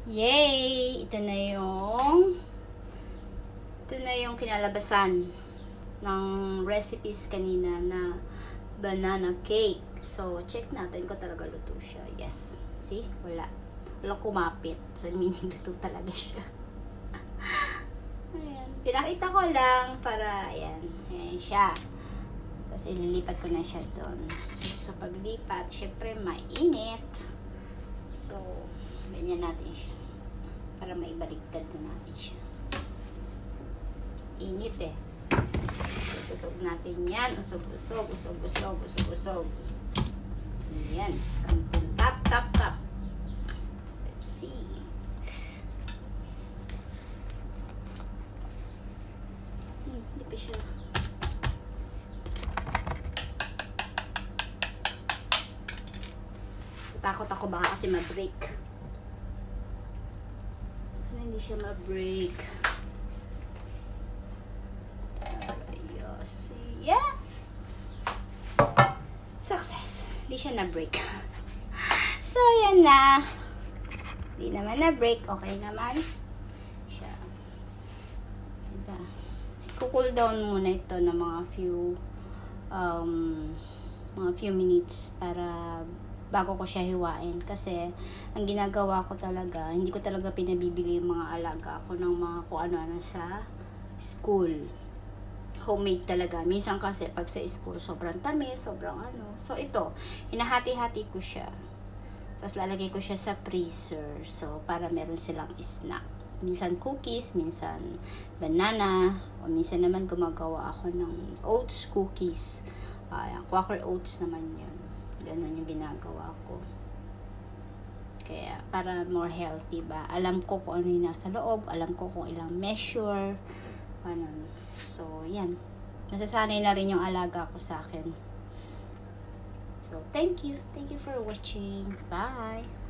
Yay! Ito na yung kinalabasan ng recipes kanina na banana cake. So, check natin kung talaga luto siya. Yes. See? Walang kumapit. So, meaning luto talaga siya. Ayan. Pinakita ko lang para, ayan siya. Tapos, ililipat ko na siya doon. So, paglipat, syempre, mainit. So, ganyan natin siya. Para maibaliktad na natin siya. Init eh. Usog natin yan. Usog. Yan. Tap. Let's see. Hindi pa siya. Takot ako baka kasi ma-break. Sana hindi siya ma-break. Ayos. Yeah! Success. Hindi siya na-break. So, yan na. Hindi naman na-break. Okay naman siya. Diba? Cool down muna ito ng mga few minutes para bago ko siya hiwain. Kasi, ang ginagawa ko talaga, hindi ko talaga pinabibili yung mga alaga ko ng mga kung ano-ano sa school. Homemade talaga. Minsan kasi, pag sa school, sobrang tamis, sobrang ano. So, ito, hinahati-hati ko siya. Tapos, lalagay ko siya sa freezer. So, para meron silang snack. Minsan cookies, minsan banana, o minsan naman gumagawa ako ng oats cookies. Quaker oats naman yun. Ganun yung ginagawa ko. Kaya, para more healthy ba? Alam ko kung ano yung nasa loob. Alam ko kung ilang measure. Ganun. So, yan. Nasasanay na rin yung alaga ko sa akin. So, thank you. Thank you for watching. Bye!